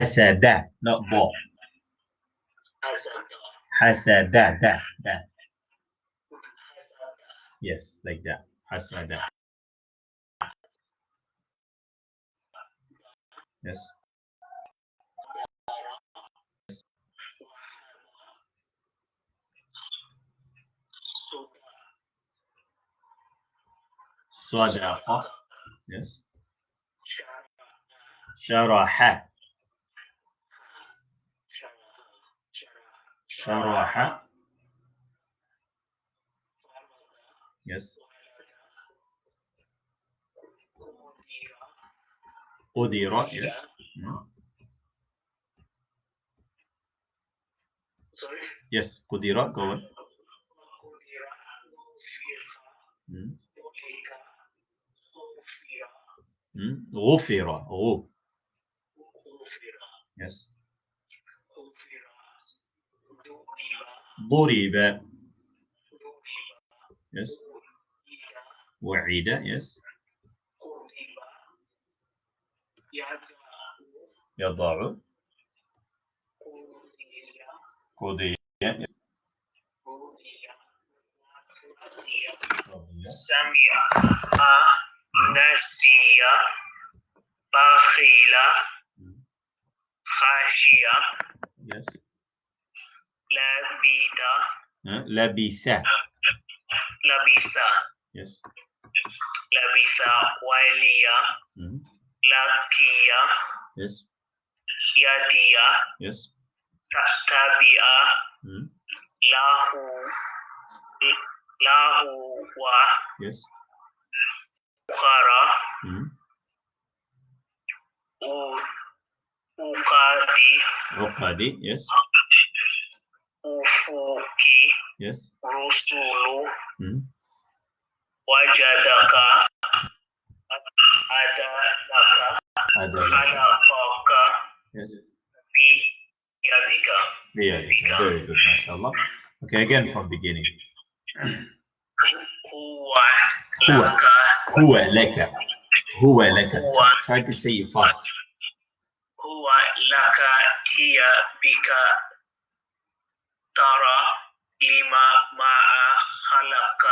Hasada, not bo. Hasada, da. Yes, like that. Hasada. Yes. Sadaqa. Yes. Sharaha. Sharaha. Yes. Qudira. Yes. Yes. Qudira. Go on. غفر. غو. Yes. ضرب. Yes. وعيد. Yes. يضع. قضي. Yes. سمع نسي بخيل خشية Yes. لبث لبث. Yes. لبث ولي لقي Yes. يدي Yes. تبع له و Yes. أخرى عقدي. Yes. أفقي Yes. رسول وجدك عدلك. خلقك Yes. بيدك. Very good, mashallah. Okay, again from beginning. هو لك. هو لك. Try to say it fast. هو لك هي بك ترى لما مع خلق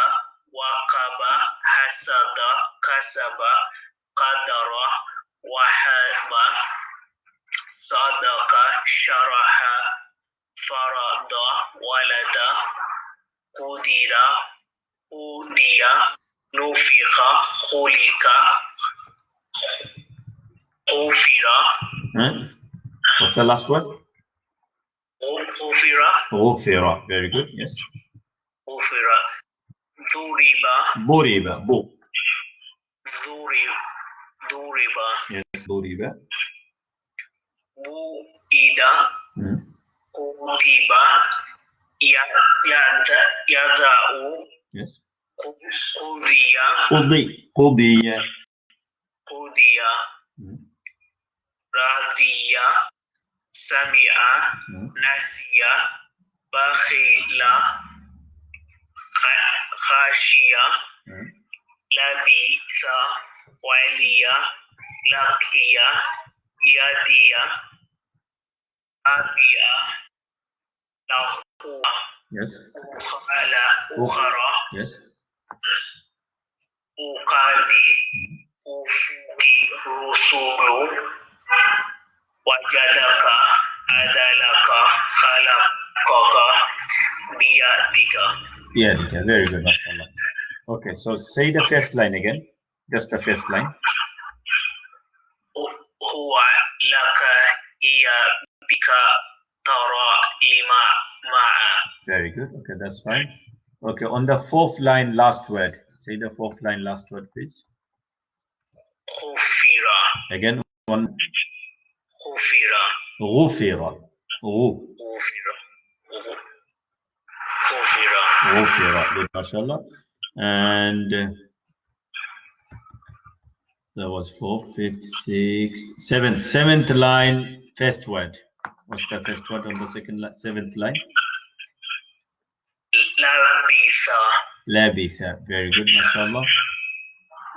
وقب حسد كسب قدر وحب صدق شرح فرض ولد قدر أودي نفخ خلق غفر. What's the last word? غفر. غفر. Very good. Yes. غفر. ضرب. ضرب. بو. ضرب. Yes. ضرب. بوئد. كتب. يدع. Yes. قضي. قضي. قضي. رضي. سمع. نسي. بخيل. خشية. لبث ولي لقي يدي أبي له. Yes. أخرى. Yes. أقادي أفقي رسول وجدك عدلك خلقك بيدك. Very good, mashallah. Okay, so say the first line again. Just the first line. هو لك هي بك ترى لما مع. Very good. Okay, that's fine. Okay, on the fourth line, last word. Say the fourth line, last word, please. غفر. Again, one. غفر. غفر. غفر. Good, mashallah. And that was fourth, fifth, sixth, seventh. Seventh line, first word. What's the first word on the second line? Seventh line? Labitha. Very good, mashallah.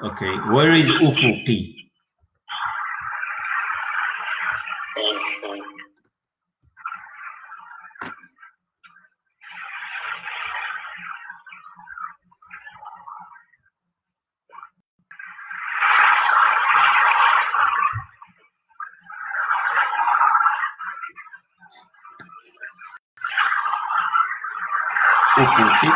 Okay, where is ufuqi? أفقي.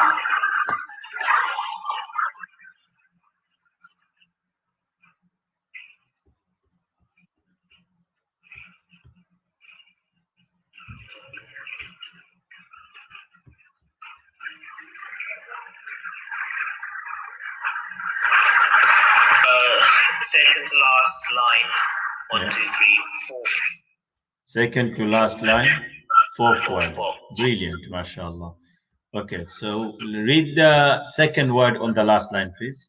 Second to last line. One, two, three, four. Second to last line, fourth word. Brilliant, mashallah. Okay, so read the second word on the last line, please.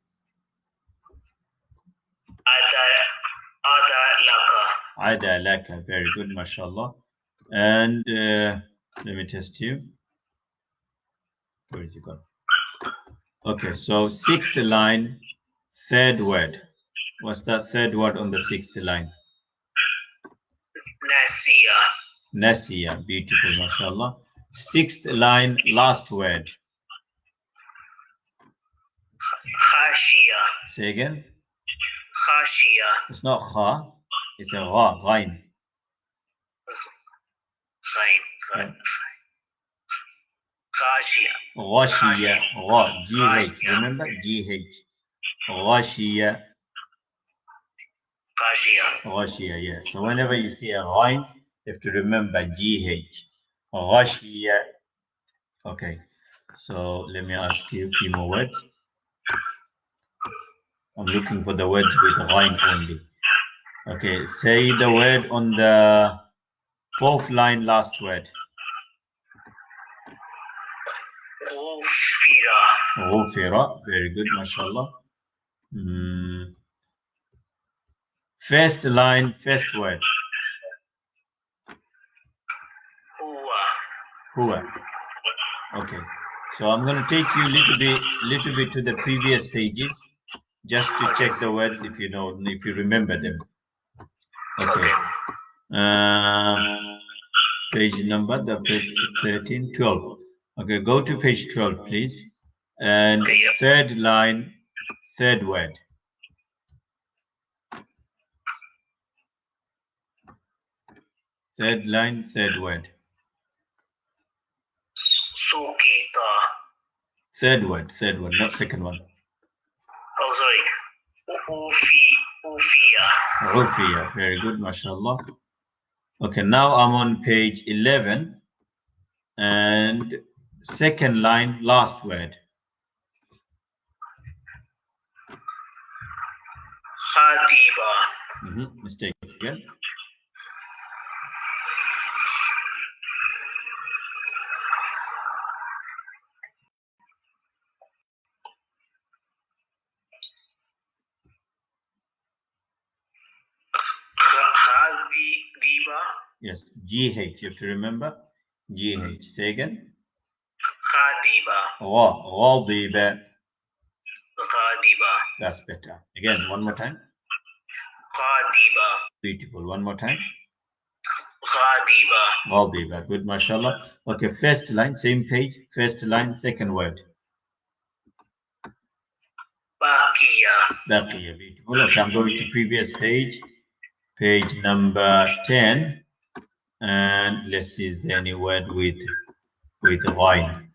Ada laka. Very good, mashallah. And let me test you. Where did you go? Okay, so sixth line, third word. What's that third word on the sixth line? Nasiya. Nasiya. Beautiful, mashallah. Sixth line, last word. Khashiya. Say again. Khashiya. It's not kha, it's a ra, ghain. Khain. Khashiya. Ghashiya, gha, G-H. Remember? G-H. Ghashiya. Ghashiya, yeah. So whenever you see a ghain, you have to remember G-H. Ghashiya. Okay. So let me ask you a few more words. I'm looking for the words with ghain only. Okay, say the word on the fourth line, last word. Ghufira. Very good, mashallah. First line, first word. Huwa. Okay. So I'm going to take you a little bit to the previous pages, just to check the words if you know, if you remember them. Okay. Page number, the page 13, 12. Okay, go to page 12, please. And third line, third word. Third line, third word. Sukita. Third word, not second one. Oh, sorry. Ufiya. Ufiya. Very good, mashallah. Okay, now I'm on page 11 and second line, last word. Khadiba. Mistake again. Khadiba. Yes, GH, you have to remember. GH. Say again. Khadiba. Ghadiba. Khadiba. That's better. Again, one more time. Khadiba. Beautiful. One more time. Khadiba. Ghadiba. Good, mashallah. Okay, first line, same page. First line, second word. Baqiya. Baqiya. Beautiful. Okay, I'm going to previous page. Page number 10. And let's see, is there any word with line?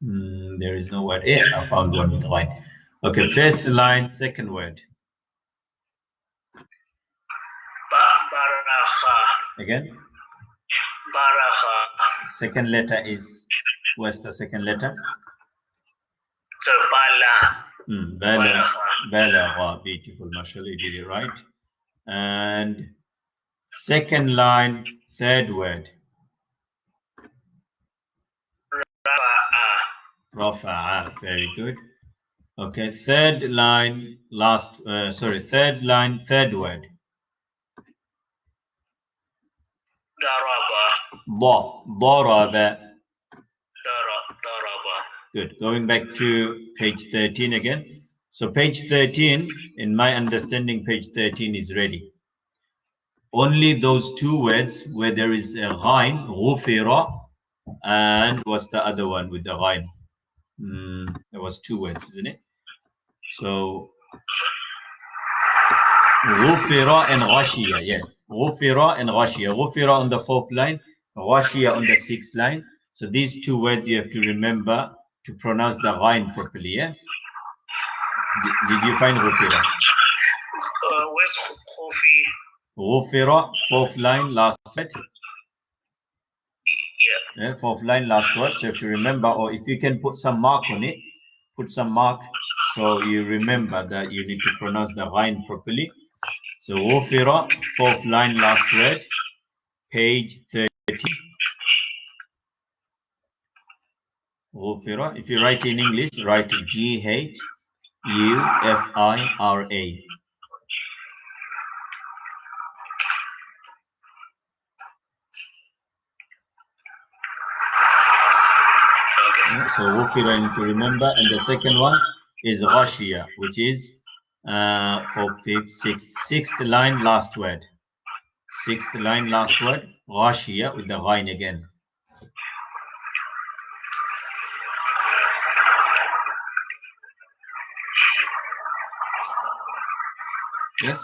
There is no word. Yeah, I found one with line. Okay, first line, second word. Barakha. Again? Barakha. Second letter is, what's the second letter? So Bala. Bala. Beautiful, mashallah, you did it right. And second line, third word. Rafa'a. Very good. Okay, third line, third line, third word. Daraba. Daraba. Daraba. Good. Going back to page 13 again. So page 13, in my understanding, page 13 is ready. only those two words where there is a ghain, غُفِرَ, and what's the other one with the ghain? There was two words, isn't it? So غُفِرَ and غَشِيَ, yeah. غُفِرَ and غَشِيَ. غُفِرَ on the 4th line, غَشِيَ on the 6th line. So these two words you have to remember to pronounce the ghain properly, yeah? Did you find غُفِرَ? Where's Kofi? غُفِرَ, 4th line, last word. Yeah. 4th line, last word. So you have to remember, or if you can put some mark on it, put some mark so you remember that you need to pronounce the ghain properly. So غُفِرَ, 4th line, last word, page 30. غُفِرَ. If you write in English, write GHUFIRA. So غُفِرَ you need to remember, and the second one is غَشِيَ, which is 4th, 5th, 6th line, last word. 6th line, last word, غَشِيَ with the ghain again. Yes?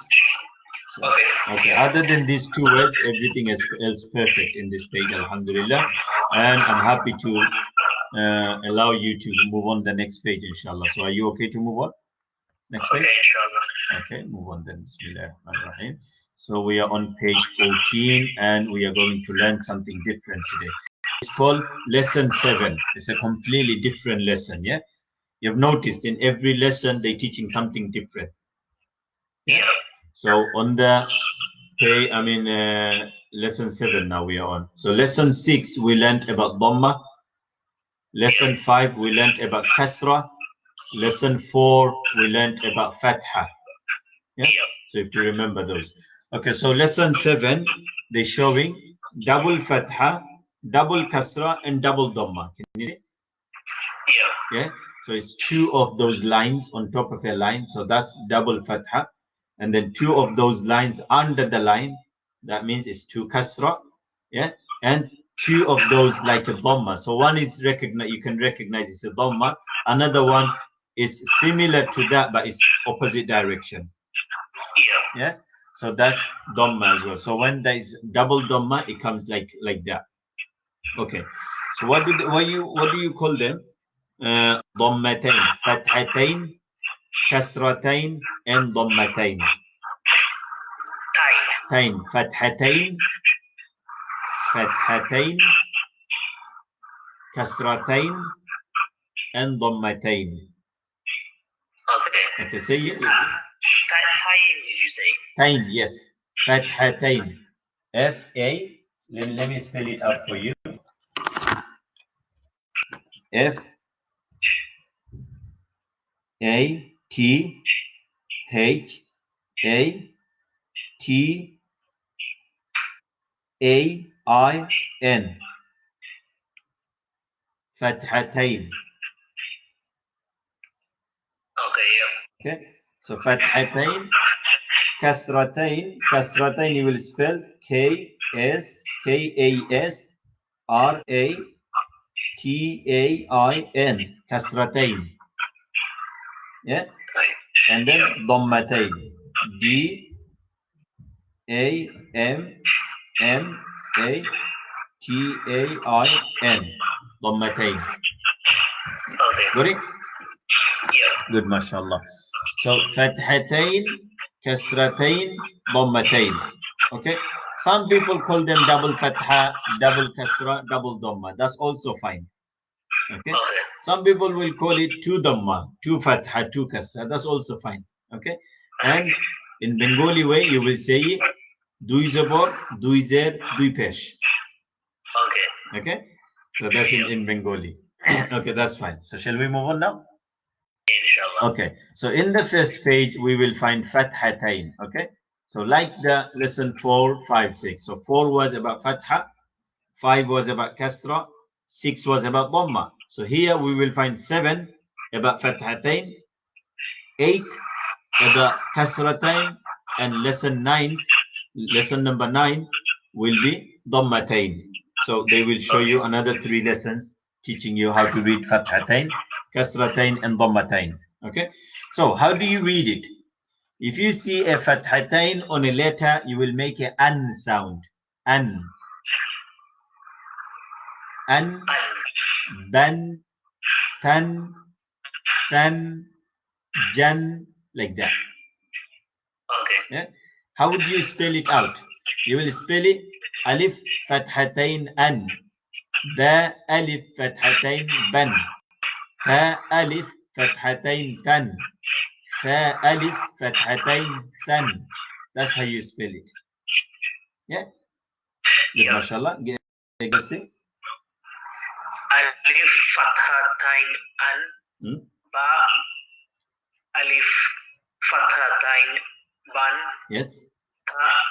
So, okay, other than these two words, everything else perfect in this page, alhamdulillah. And I'm happy to allow you to move on the next page, inshallah. So are you okay to move on? Next page? Okay, inshallah. Okay, move on then. Bismillahirrahmanirrahim. So we are on page 14 and we are going to learn something different today. It's called lesson 7. It's a completely different lesson, yeah? You've noticed in every lesson they're teaching something different. Yeah. So on the page, lesson 7 now we are on. So lesson 6 we learned about Dhamma. Lesson 5 we learned about Kasra. Lesson 4 we learned about Fatha. Yeah. So if you remember those. Okay, so lesson 7 they're showing double Fatha, double Kasra, and double Dhamma. Can you see? Yeah. So it's two of those lines on top of a line. So that's double Fatha. And then two of those lines under the line, that means it's two kasra, yeah, and two of those like a dhamma. So one is you can recognize it's a dhamma. Another one is similar to that, but it's opposite direction. Yeah. So that's dhamma as well. So when there is double dhamma, it comes like that. Okay. So what do you call them? Dhammatain, fathatain, kasratain, and dhammatain. Tain, fathatain, kasratain, and dhammatain. Okay, say it. Tain, did you say? Tain, yes. Fathatain. F-A, let me spell it out for you. F-A-T-H-A-T-A-I-N. Fathatain. Okay, yeah. Okay, so fathatain, kasratain. Kasratain you will spell K-S-K-A-S-R-A-T-A-I-N. Kasratain. Yeah, and then dhammatain. D-A-M-M-A-T-A-I-N. Dhammatain. Okay. Got it? Yeah. Good, mashallah. So fathatain, kasratain, dhammatain. Okay. Some people call them double fatha, double kasra, double dhamma. That's also fine. Okay. Some people will call it two dhamma, two fatha, two kasra. That's also fine. Okay. And in Bengali way, you will say dui zabor, dui zer, dui pesh. Okay. Okay. So that's in Bengali. Okay, that's fine. So shall we move on now? Inshallah. Okay, so in the first page, we will find fathatain, okay? So like the lesson 4, 5, 6. So 4 was about fatha, 5 was about kasra, 6 was about dhamma. So here we will find 7 about fathatain, 8 about kasratain, and lesson 9 lesson number 9 will be Dhammatain. So they will show you another 3 lessons teaching you how to read Fathatain, Kasratain, and Dhammatain. Okay? So how do you read it? If you see a Fathatain on a letter, you will make an an sound. An. An. Ban. Tan. Than. Jan. Like that. Okay. Yeah? How would you spell it out? You will spell it Alif Fathatain An. Ba Alif Fathatain Ban. Ta Alif Fathatain Tan. Tha Alif Fathatain Than. That's how you spell it. Yeah? Good, mashallah. Get it? Alif Fathatain An. Ba Alif Fathatain Ban. Yes.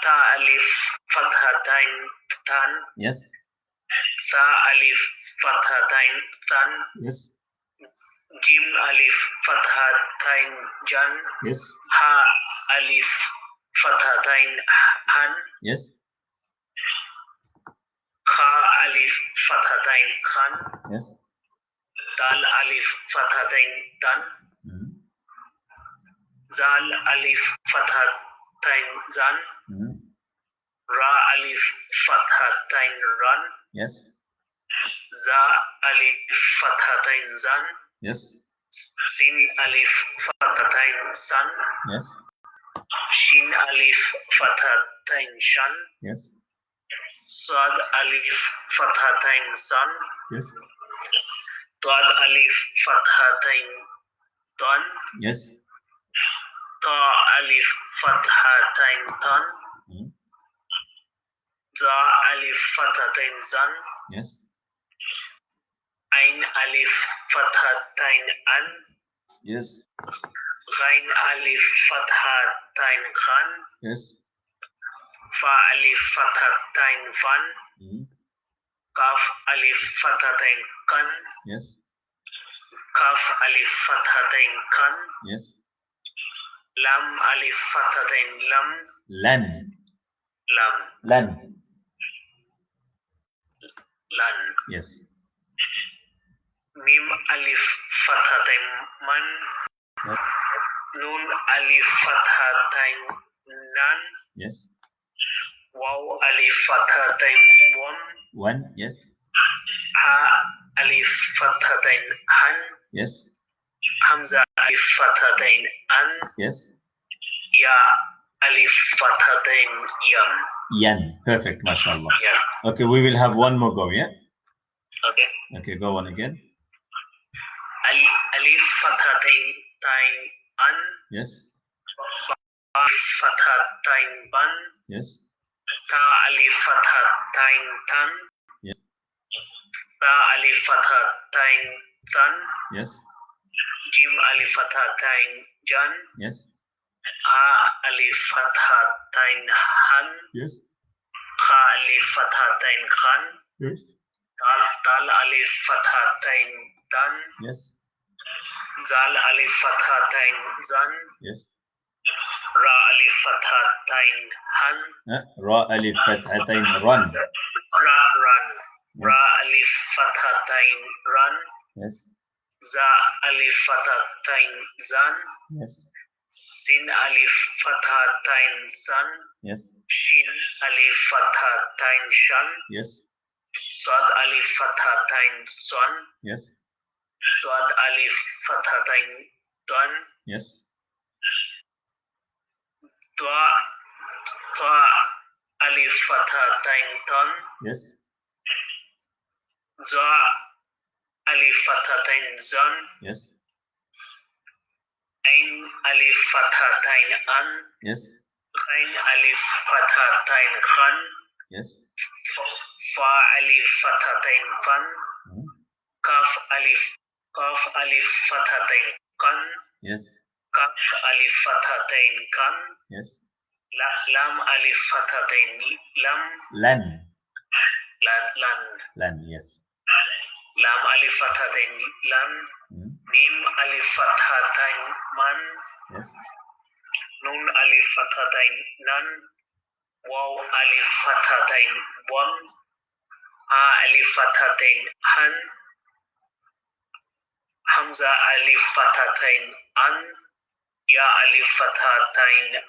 Ta Alif Fathatain Tan. Yes. Tha Alif Fathatain Tan. Yes. Jim Alif Fathatain Jan. Yes. Ha Alif Fathatain Han. Yes. Kha Alif Fathatain Khan. Yes. Dal Alif Fathatain Dan. Zal Alif Fathatain Zan. Ra Alif Fathatain Ran. Yes. Za Alif Fathatain Zan. Yes. Sin Alif Fathatain San. Yes. Shin Alif Fathatain Shan. Yes. Sad Alif Fathatain San. Yes. Dad Alif Fathatain Dan. Yes. Ta Alif Fathatain Tan. Za Alif Fathatain Zan. Yes. Ain Alif Fathatain An. Yes. Ghain Alif Fathatain Khan. Yes. Fa Alif Fathatain Fan. Kaf Alif Fathatain Kan. Yes. Kaf Alif Fathatain Kan. Yes. Lam Alif Fathatain Lam. Lan. Lam. Lan. Lan. Yes. Mim Alif Fathatain Man. Yes. Nun Alif Fathatain Nan. Yes. Waw Alif Fathatain Wan. One. Yes. Ha Alif Fathatain Han. Yes. Hamza Alif Fathatain An. Yes. Ya Alif Fathatain Yam. Yan. Perfect. MashaAllah. Yeah. Okay, we will have one more go, yeah? Okay. Okay, go on again. Alif Fathatain Tain An. Yes. Ba Fathatain Ban. Yes. Ta Alif Fathatain Tan. Yes. Ta Alif Fathatain Tan. Yes. Jim Alif Fathatain Jan. Yes. Ha Alif Fathatain Han. Yes. Kha Alif Fathatain Khan. Yes. Dal Alif Fathatain Dan. Yes. Zal Alif Fathatain Zan. Yes. Ra Alif Fathatain Han. Ra alif fathatain run. Ra Ran. Yes. Ra Alif Fathatain Ran. Yes. Za Alif Fathatain Zan. Yes. Sin Alif Fathatain San. Yes. Shin Alif Fathatain Shan. Yes. Sad Alif Fathatain Swan. Yes. Dad Alif Fathatain Dan. Yes. Twa Alif Fathatain Tan. Yes. Za Alif Fathatain Zan. Yes. Ain Alif Fathatain An. Yes. Ghain Alif Fathatain Khan. Yes. Fa Alif Fathatain Fan. Kaf Alif Fathatain Kan. Yes. Kaf Alif Fathatain Kan. Yes. Lam Alif Fathatain Lam. Lan. Lan. Lan. Yes. Lam Alif Fathatain Lam. Mim Alif Fathatain Man. Yes. Nun Alif Fathatain Nan. Waw alif fathatain wam, ha alif fathatain han, hamza alif fathatain an, ya alif fathatain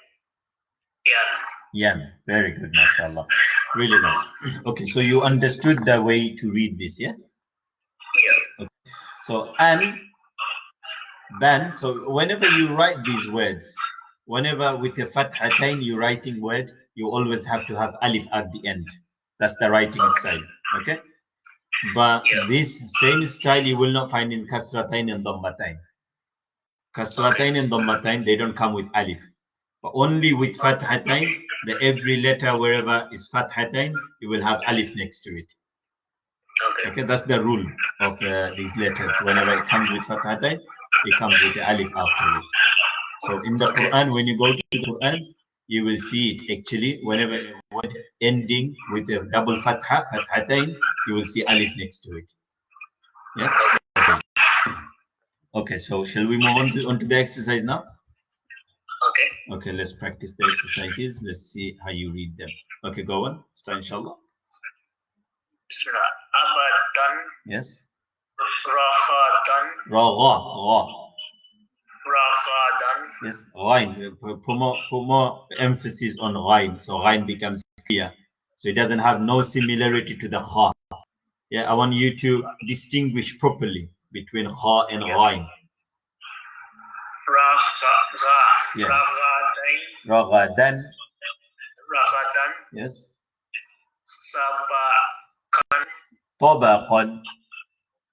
yan. Yan. Very good, mashallah. Really nice. Okay, so you understood the way to read this, yeah? Yeah. Okay. So an, ban. So whenever you write these words, whenever with a fathatain you're writing word, you always have to have alif at the end. That's the writing style. Okay. But this same style you will not find in kasratain and dhammatain. Kasratain and dhammatain, they don't come with alif. But only with fathatain, the every letter wherever is fathatain, you will have alif next to it. Okay, that's the rule of these letters. Whenever it comes with fathatain, it comes with the alif after it. So in the Quran, when you go to the Quran, you will see it actually. Whenever a word ending with a double fathatain, you will see alif next to it. Yeah. Okay, so shall we move on to the exercise now? Okay. Okay, let's practice the exercises. Let's see how you read them. Okay, go on. Start, inshallah. Bismillah. Abadan. Yes. Rahatan. Ra. Rahadan. Yes. Ghain. Put more emphasis on ghain. So ghain becomes clear. So it doesn't have no similarity to the kha. Yeah, I want you to distinguish properly between kha and ghain. Yeah. Raghadan. Rahadan. Yes. Sabakan. Tabaqan.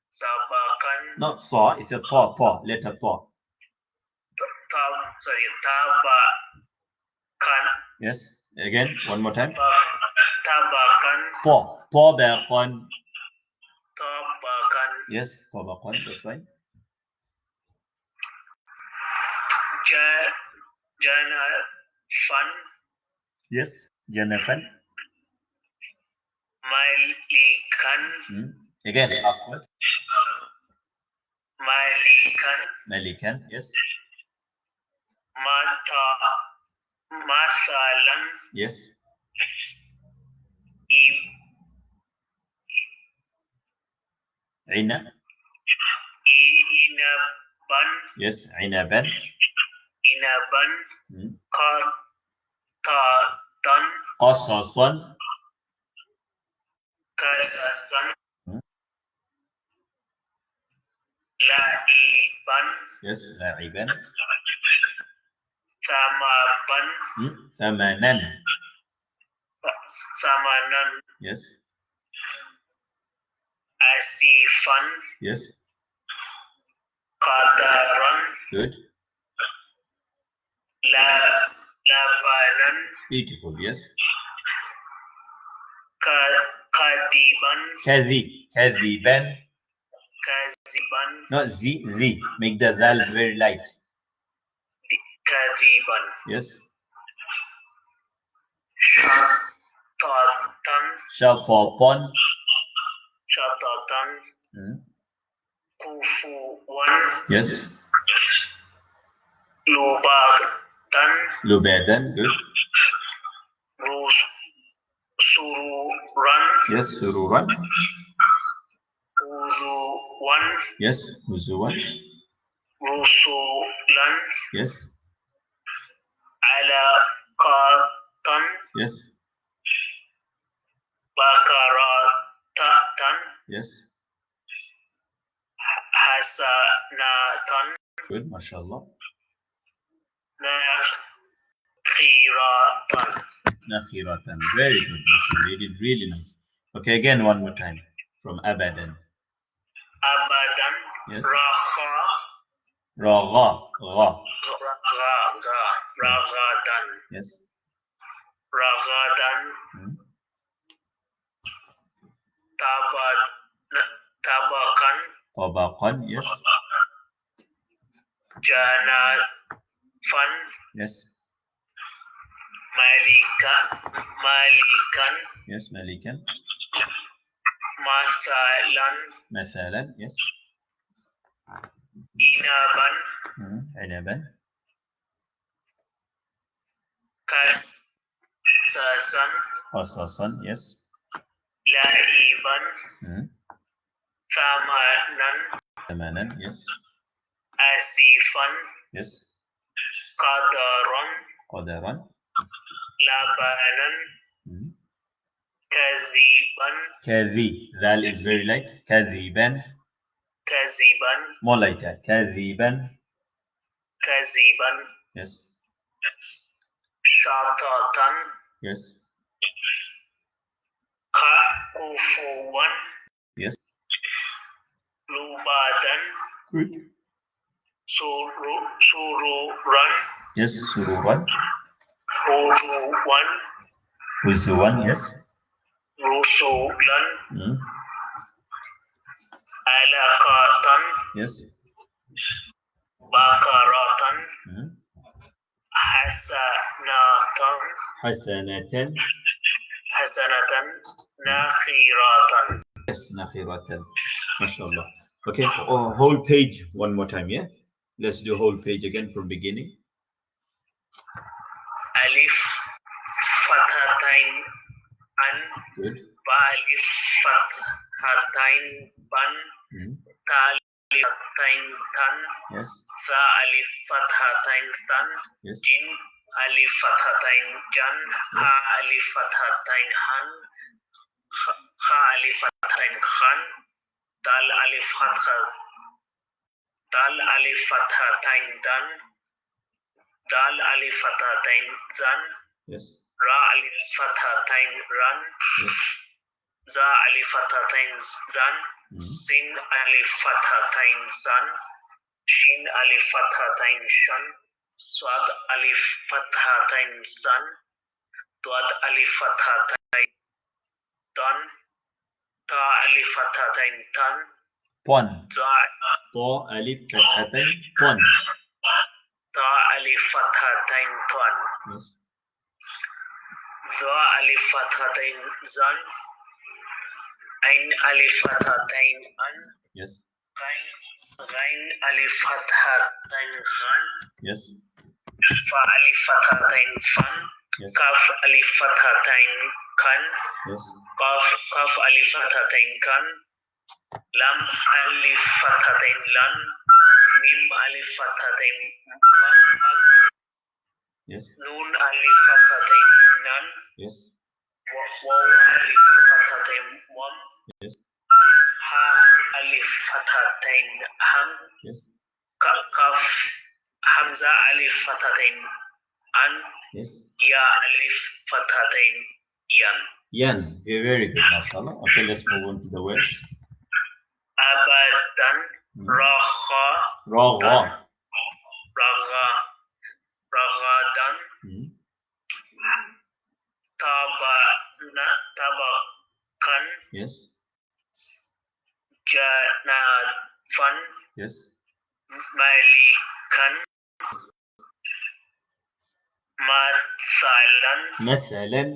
Sabakan. Not sa, it's a ta, letter ta. Tabakan. Yes. Again, one more time. Tabakan. Tabaqan. Tabakan. Yes, tabaqan, that's right. Janafan. Yes, janafan. Malikan. Again, last word. Malikan, yes. Masalan. Yes. Inaban. Yes, inaban. Inaban. Qasasan. Kasasan. Laiban. Yes, laiban. Samaban. Thamanan. Samanan. Yes. Asifan. Yes. Qadaran. Good. Labanan. Beautiful, yes. Kadiban. Kadhiban. Kaziban. Not z. Make the dal very light. Kadiban. Yes. Shatatan. Shatatan. Shatatan. Kufuwan. Yes. Lubadan. Good. Sururan. Yes, sururan. Uzuwan. Yes, uzuwan. Rusulan. Yes. Alaqatan. Yes. Bakaratan. Yes. Hasanatan. Good, mashallah. Nakhiratan. Very good, mashallah. You did really nice. Okay, again, one more time. From abadan. Abadan. Yes. Raha. Ra. Ragadan. Yes. Ragadan. Tabakan. Tabaqan. Yes. Janafan. Yes. Malikan. Yes, malikan. Masalan. Mathalan. Yes. Inaban. Inaban. Qasasan, yes. La'iban. Thamanan. Thamanan, yes. Asifan. Yes. Qadaran. Qadaran. Labanan. Kaziban. Kadhi. That is very light. Kadhiban. Kaziban. More lighter. Kadhiban. Kaziban. Yes. Shatatan. Yes. Kufuwan. Yes. Lubadan. Good. Sururan. Yes. Sururan. Uzuwan. Uzuwan, yes. Rusulan. Alaqatan. Yes. Bakaratan. Hasanatan. Hasanatan. Hasanatan. Nakhiratan. Yes, nakhiratan. MashaAllah. Okay, whole page one more time, yeah? Let's do whole page again from beginning. Alif fathatain an. Good. Ba alif fathatain ban. Ta alif fathatain tan. Yes. Za alif fathatain san. Yes. Jin alif fathatain jan. Ha alif fathatain han. Kha alif fathatain khan. Dal alif fathatain dan. Dal alif fathatain zan. Yes. Ra alif fathatain ran. Yes. Za alif fathatain zan. Sin alif fathatain san. Shin alif fathatain shan. Swad alif fathatain san. Dwad alif fathatain dan. Ta alif fathatain tan. Pon. Za To alif fathatain pon. Ta alif fathatain tan. Yes. Za alif fathatain zan. Ain alif fathatain an. Yes. Ghain alif fathatain khan. Yes. Fa alif fathatain fan. Yes. Kaf alif fathatain kan. Yes. Kaf alif fathatain kan. Lam alif fathatain lan. Mim alif fathatain ma. Yes. Nun alif fathatain nan. Yes. Waw alif fathatain wam. Yes. Ha alif fathatain ham. Yes. Kaf hamza alif fathatain an. Yes. Ya alif fathatain yan. Yan. Very good, mashallah. Okay, let's move on to the words. Abadan. Raha. Ragha. Ragadan. Tabakan. Yes. Janafan. Yes. Malikan. Masalan. Mathalan.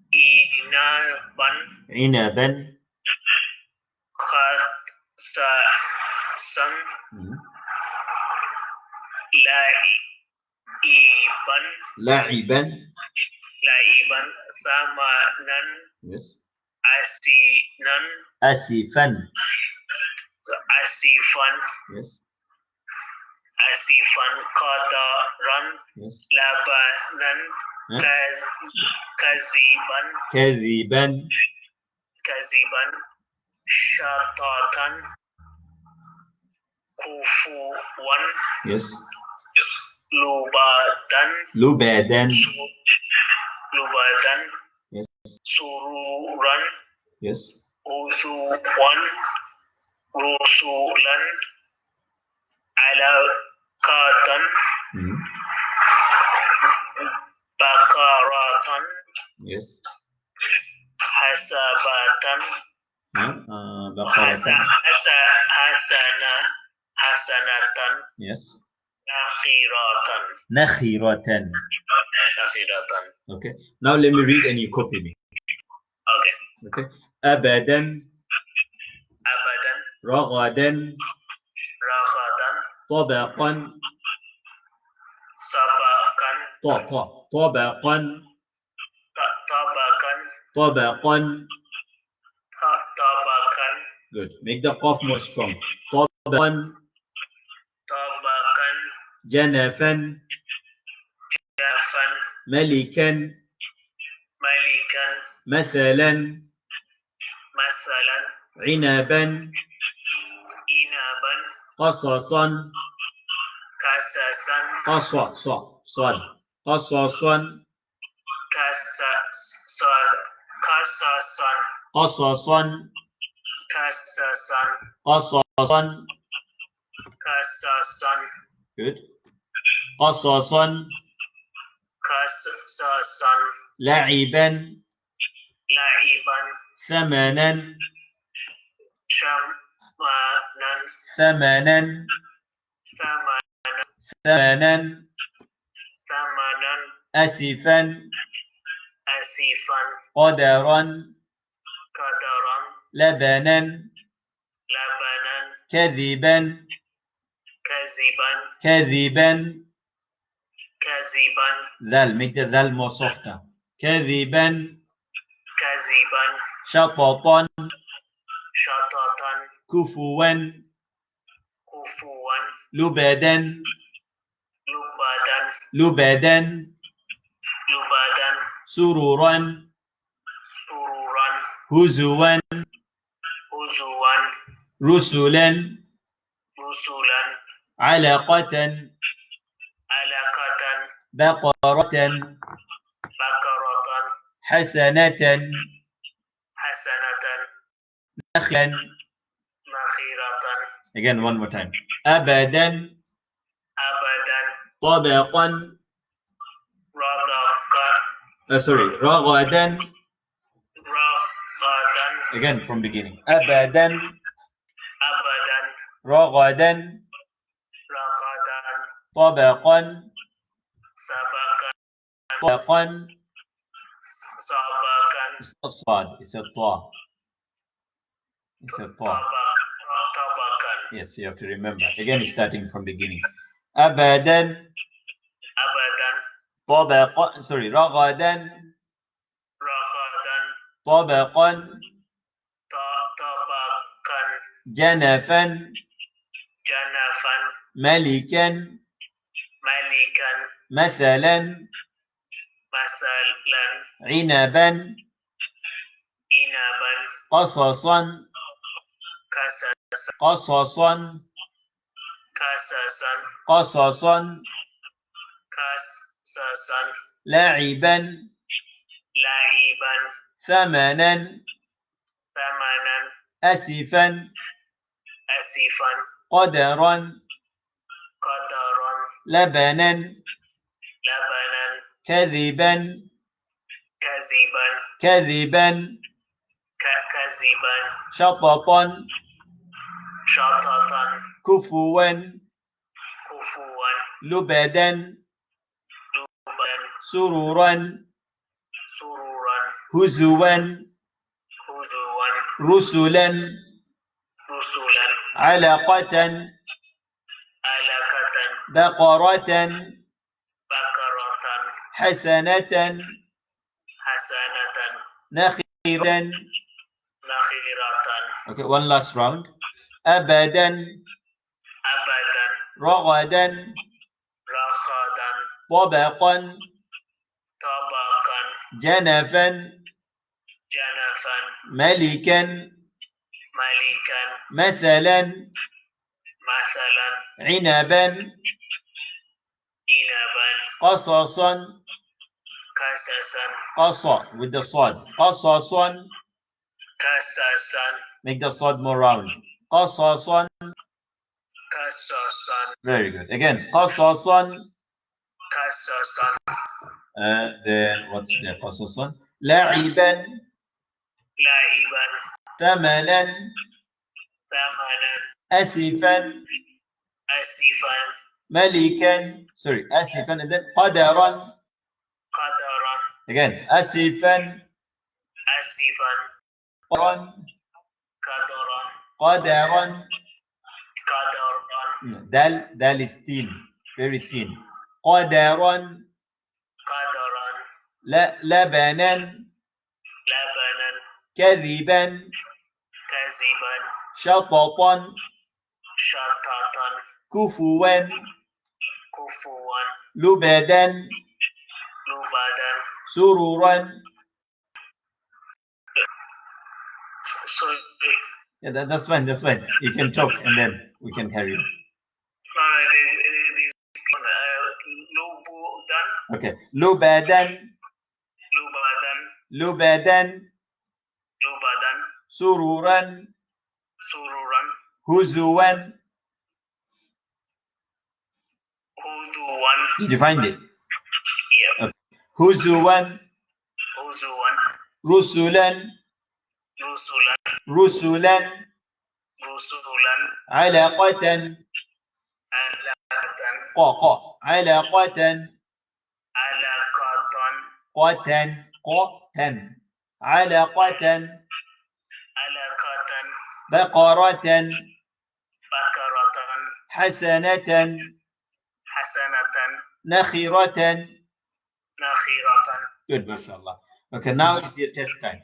Inaban. Inaban. Khasasan. La'iban. Thamanan. Yes. Asinan. Asifan. Asifan. Yes. Asifan. Qadaran. Yes. Labanan. Kaziban. Kadhiban. Shatatan. Kufuwan. Yes. Lubadan. Yes. Sururan. Yes. Uzuwan. Rusulan. Alaqatan. Bakaratan. Yes. Hasabatan. Baqaratan. Hasanatan. Yes. Nakhiratan. Nakhiratan. Okay. Now let me read and you copy me. Okay. Okay. Abadan. Ragadan. Ragadan. Tabaqan. طبقا طبقا. Good. Make the qaf more strong. طبقا جنفا ملكا مثلا عنبا قصصا قصصا قصصا قصصا. Good. قصصا لعبا ثمنا ثمنا ثمنا أسفا قدرا لبنا كذبا كذبا. ذل. Make the ذل more softer. كذبا شططا كفوا لبدا لبدا سرورا هزوا رسلا علقة بقرة حسنة نخلا. Again one more time. أبدا طبقا رغدا. Again from beginning. أبدا رغدا طبقا طبقا. It's not صاد, it's a طا. It's a طا. Yes, you have to remember. Again, starting from beginning. أبدا طبقا رغدا طبقا جنفا ملكا مثلا عنبا قصصا قصصا قصصا لعبا ثمنا أسفا قدرا لبنا كذبا كذبا شططا كفوا لبدا سرورا هزوا رسلا علقة بقرة حسنة نخيرا. Okay, one last round. أبدا رغدا طبقا جنفا ملكا مثلا عنبا قصصا قصا with the sword قصصا. Make the sword more round. قصصا. Very good. Again قصصا. Then what's the قصصا لعبا ثمنا أسفا ملكا أسفا and then قدرا. Again أسفا قدرا دال is thin, very thin. قدرا لبنا لبنا كذبا كذبا شططا شططا كفوا كفوا لبدا لبدا سرورا. sorry. Yeah, that's fine. That's fine. You can talk and then we can carry on. لبدا Okay. لبدا لبدا لبدا لبدا سرورا سرورا هزوا. هدوا. Did you find it? Yeah. Okay. هزوا هزوا رسلا رسلا رسلا رسلا علقة علقة علقة علقة قتا علقة علقة بقرة بقرة حسنة حسنة نخرة. نخرة. Good, mashallah. Okay, now is your test time.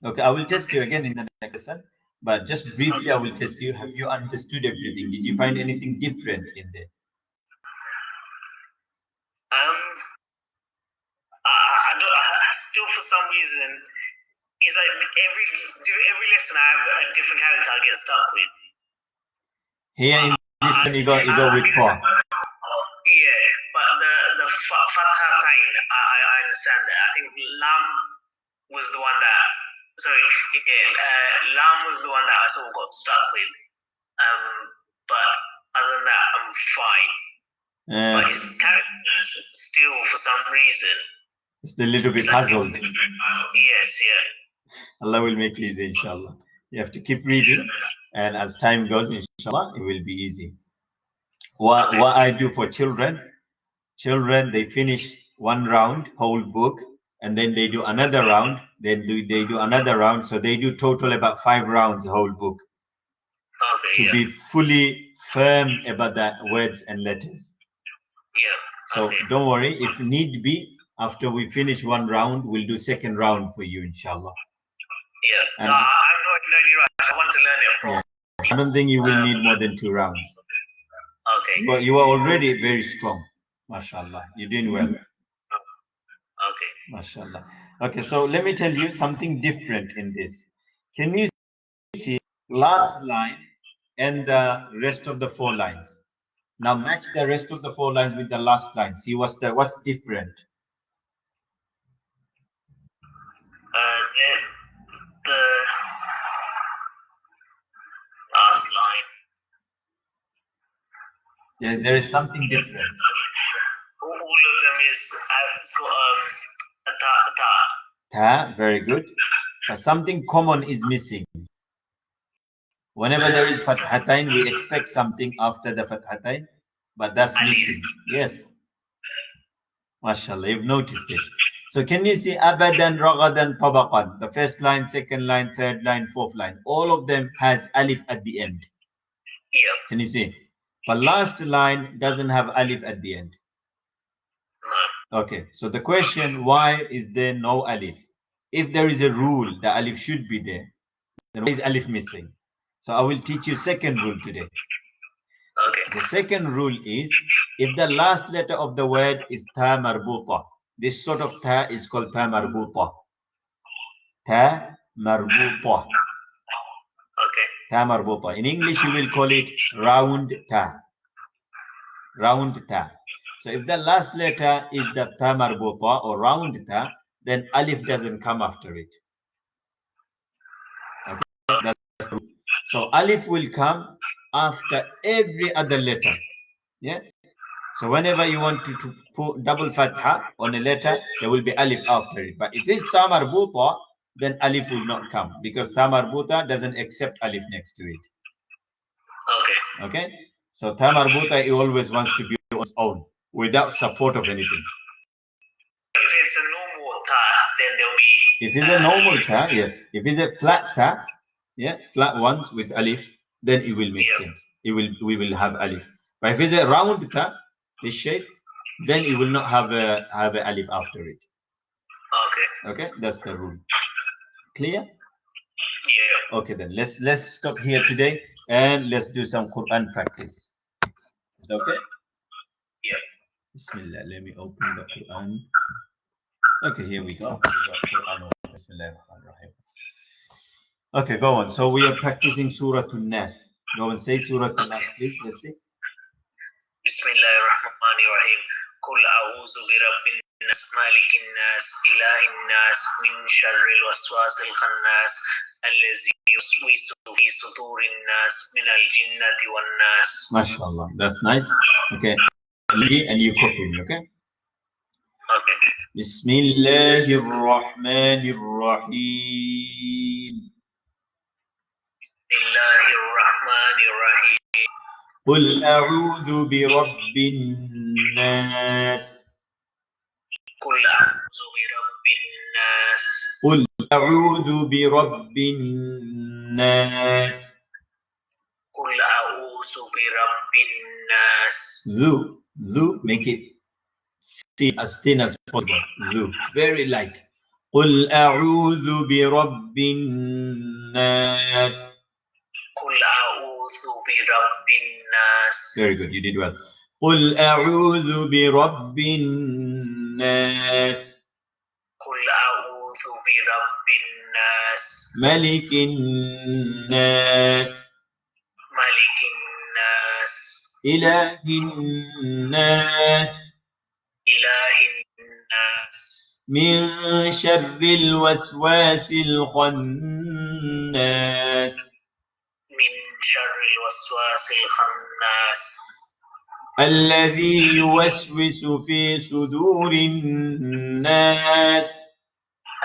Okay, I will test you again in the next lesson, but just briefly I will test you. Have you understood everything? Did you find anything different in there? I don't, still for some reason, it's like every lesson I have a different character I get stuck with. Here in this one you go with Paul. Yeah, but the Fatha kind, I understand that. I think Lam was the one that, sorry, yeah, Lam was the one that I sort of got stuck with. But other than that, I'm fine. But his character still, for some reason, it's a little bit puzzled. Yes, yeah. Allah will make it easy, inshallah. You have to keep reading, and as time goes, inshallah, it will be easy. What I do for children, they finish one round, whole book, and then they do another round, then they do another round, so they do total about 5 rounds, whole book, to be fully firm about the words and letters. Yeah. So don't worry, if need be, after we finish one round, we'll do second round for you, inshallah. Yeah. No, I'm not in any rush. I want to learn it properly. Yeah. I don't think you will need more than 2 rounds. Okay. But you are already very strong. MashaAllah. You're doing well. Okay. MashaAllah. Okay, so let me tell you something different in this. Can you see last line and the rest of the 4 lines? Now match the rest of the 4 lines with the last line. See what's different. The last line. Yeah, there is something different. All of them is a ta. Ta, very good. But something common is missing. Whenever there is fathatain, we expect something after the fathatain, but that's missing. Yes. MashaAllah, you've noticed it. So can you see abadan, ragadan, tabaqan? The first line, second line, third line, fourth line. All of them has alif at the end. Yeah. Can you see? But last line doesn't have alif at the end. Okay, so the question, why is there no alif? If there is a rule, the alif should be there. Then why is alif missing? So I will teach you second rule today. Okay. The second rule is, if the last letter of the word is ta marbuta, this sort of ta is called ta marbuta. Ta marbuta. Okay. Ta marbuta. In English, you will call it round ta. Round ta. So if the last letter is the ta marbuta or round ta, then alif doesn't come after it. Okay, that's the rule. So alif will come after every other letter. Yeah. So whenever you want to put double fatha on a letter, there will be alif after it. But if it's ta marbuta, then alif will not come because ta marbuta doesn't accept alif next to it. Okay. Okay. So ta marbuta, he always wants to be on his own without support of anything. If it's a normal ta, then there'll be. If it's a normal ta, yes. If it's a flat ta, yeah, flat ones with alif, then it will make sense. We will have alif. But if it's a round ta, this shape, then it will not have a alif after it. Okay. Okay, that's the rule. Clear? Yeah. Okay, then let's stop here today and let's do some Quran practice. Is that okay? Yeah. Bismillah. Let me open the Quran. Okay, here we go. We got Quran. Bismillahirrahmanirrahim. Okay, go on. So we are practicing Surah An-Nas. Go and say Surah An-Nas, please. Let's see. Bismillahirrahmanirrahim. Qul a'udzu birabbin nas, malikin nas, ilahin nas, min syarril waswasil khannas, allazi yuswisu fi sudurin nas, minal jinnati wan nas. MashaAllah. That's nice. Okay. And you copy me, okay? Okay. Bismillahirrahmanirrahim. Bismillahirrahmanirrahim. قل أعوذ برب الناس. Qul a'udzu birabbin nas. قل أعوذ برب الناس. Qul a'udzu birabbin nas. ذو, make it thin as possible. ذو, very light. قل أعوذ برب الناس. Qul a'udzu birabbin nas. Very good, you did well. قل أعوذ برب الناس. قل أعوذ برب الناس. ملك الناس. ملك الناس. إله الناس. إله الناس. من شر الوسواس الخناس. من شر الوسواس الخناس. الذي يوسوس في صدور الناس.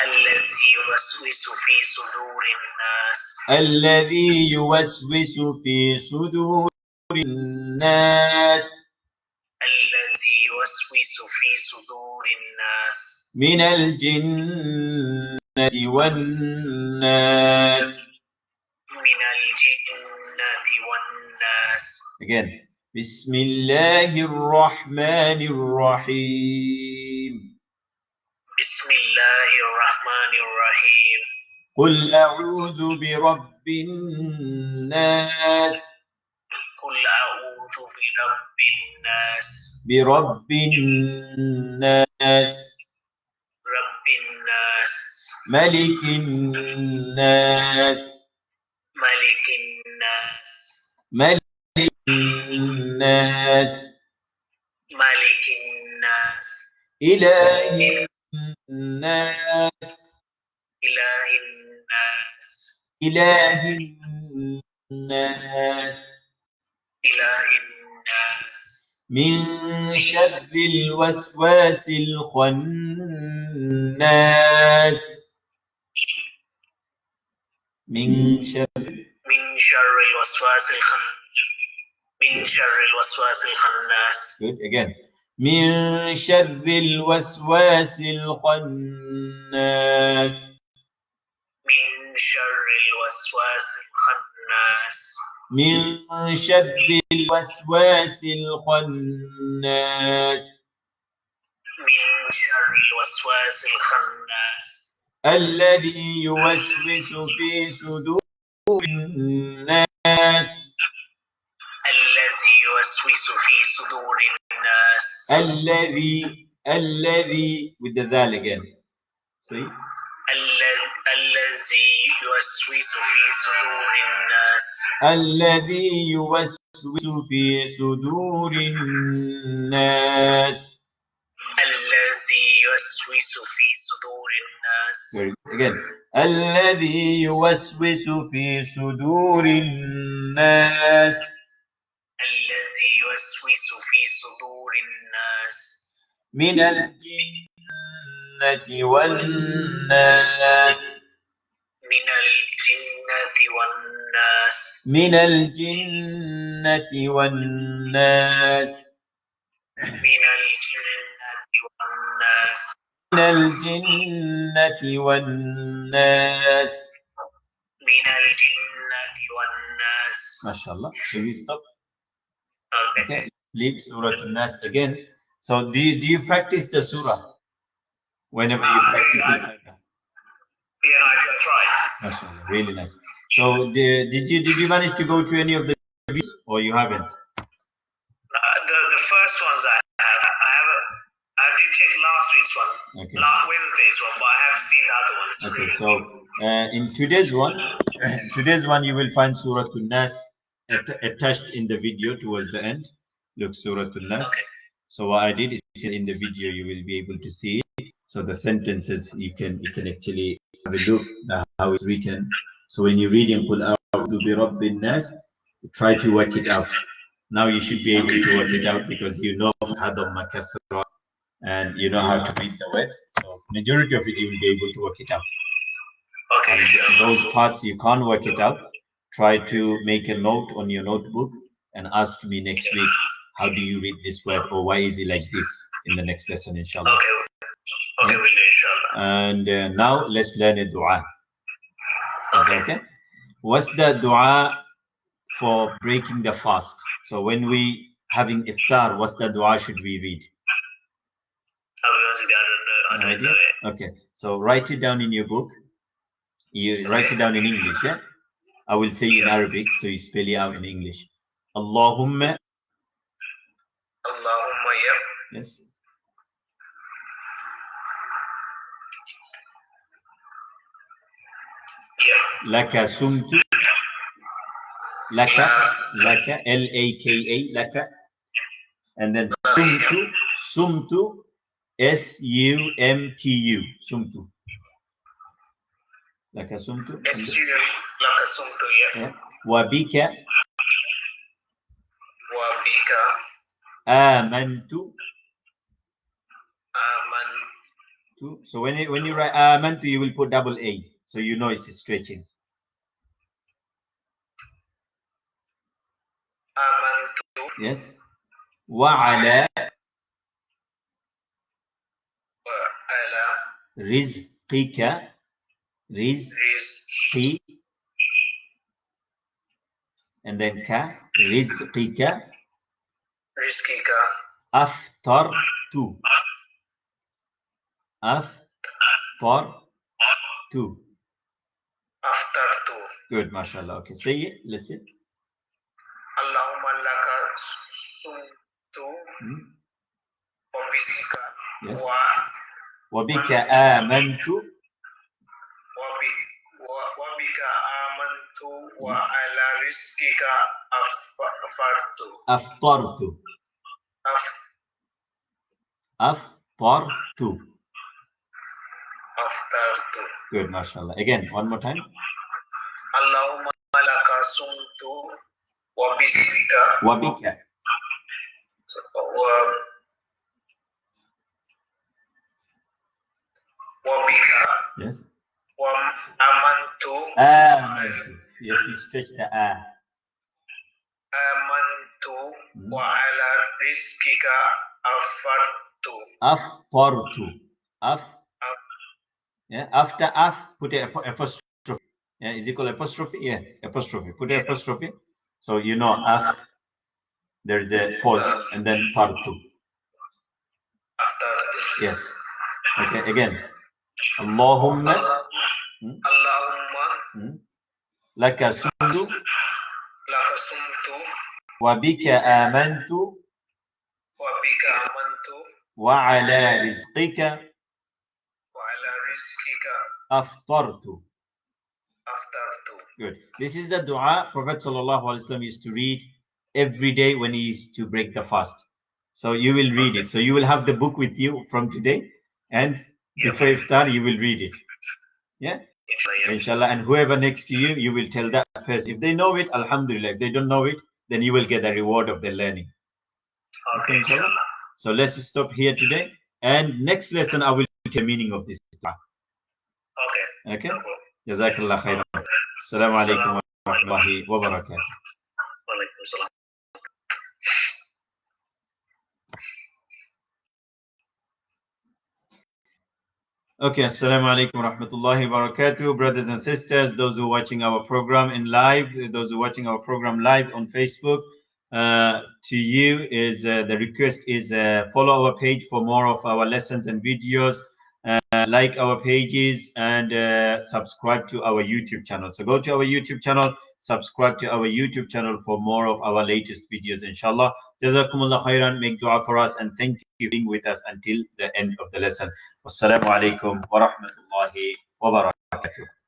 الذي يوسوس في صدور الناس. الذي يوسوس في صدور الناس. الذي يوسوس في صدور الناس. من الجنة والناس. من الجنة والناس. Again. بسم الله الرحمن الرحيم. بسم الله الرحمن الرحيم. قل أعوذ برب الناس. قل أعوذ برب الناس. برب الناس. رب الناس. ملك الناس. ملك الناس. ملك الناس. ملك الناس. إله الناس. إله الناس. إله الناس. إله الناس. من شر الوسواس الخناس. من شر الوسواس الخناس. من شر الوسواس الخناس. Good. Again. من شر الوسواس الخناس. من شر الوسواس الخناس. من شر الوسواس الخناس. من شر الوسواس الخناس. الذي يوسوس في صدور الناس. الذي يوسوس في صدور الناس. الذي with the ذال again. See? الذي يوسوس في صدور الناس. الذي يوسوس في صدور الناس. الذي يوسوس في صدور الناس. Again. الذي يوسوس في صدور الناس. الذي يوسوس في صدور الناس. من الجنة والناس. من الجنة والناس. من الجنة والناس. من الجنة والناس. من الجنة والناس. من الجنة والناس. MashaAllah. So we stop. Okay. Okay. Leave Surah An-Nas again. So do you practice the surah? whenever you practice it. Yeah, I can try. Mashallah, really nice. So did you manage to go to any of the interviews, or you haven't? The first ones I have. I did check last week's one, Okay. last Wednesday's one, but I have seen the other ones. Okay, so in today's one, you will find Surah An-Nas attached in the video towards the end. Look, Surah An-Nas. Okay. So what I did is in the video you will be able to see it. So the sentences you can actually have a look at how it's written. So when you're reading Qul a'udhu bi rabbin nas, try to work it out. Now you should be able to work it out because you know Hadam Makasra and you know how to read the words. So majority of it you will be able to work it out. Okay, and sure. those parts you can't work it out, try to make a note on your notebook and ask me next week, how do you read this word, or why is it like this in the next lesson, inshallah. Okay, okay, we'll do inshallah. And now let's learn a dua. Okay. What's the dua for breaking the fast? So when we having iftar, what's the dua should we read? I don't know it. Okay, so write it down in your book. You write it down in English, yeah? I will say in Arabic, so you spell it out in English. Allahumma. Allahumma, yeah. Yes. Yeah. Laka sumtu. Laka, L-A-K-A, laka. And then sumtu, S-U-M-T-U, sumtu. Laka sumtu. Laka sumtu, yeah. Wabika. Wabika. Amantu. So when you write amantu, you will put double A, so you know it's stretching. Amantu. Yes. Wa'ala rizqika. Rizqi. And then ka. Rizqika. Rizqika. Aftartu. Aftartu. Aftartu. Good, mashallah. Okay, say it. Listen. Allahumma laka sumtu. Wabika. Yes. Wabika amantu. Wabika amantu wa ala rizqika aftartu. Aftartu. Aftartu. Aftartu. Good, mashallah. Again, one more time. Allahumma laka sumtu wabika. Wabika. Wabika. Yes. Amantu. Amantu. You have to stretch the a. Amantu wa ala rizqika aftartu. Aftartu. Yeah. After af, put an apostrophe. Yeah. Is it called apostrophe? Yeah. Apostrophe. Put an apostrophe. So you know af. There's a pause and then tartu. Aftartu. Yes. Okay. Again. Allahumma. Allahumma. Laka sumtu. Laka sumtu. Wabika amantu. Wabika amantu. Wa ala rizqika. Wa ala rizqika. Aftartu. Aftartu. Good. This is the dua Prophet ﷺ used to read every day when he used to break the fast. So you will read it. So you will have the book with you from today, and before iftar you will read it. Yeah? Inshallah. And whoever next to you, you will tell that person. If they know it, alhamdulillah. If they don't know it, then you will get the reward of the learning. Okay, inshallah. So let's stop here today. And next lesson, I will tell the meaning of this dua. Okay. Okay? Jazakallah khairan. Assalamu alaikum wa rahmatullahi wa barakatuh. Alaikum salam. Okay, Assalamu alaikum wa rahmatullahi wa barakatuh. Brothers and sisters, those who are watching our program in live, those who are watching our program live on Facebook, to you is the request is follow our page for more of our lessons and videos. like our pages, and subscribe to our YouTube channel. So go to our YouTube channel, subscribe to our YouTube channel for more of our latest videos, inshallah. Jazakumullah khairan, make dua for us, and thank you for being with us until the end of the lesson. Wassalamu alaikum wa rahmatullahi wa barakatuh.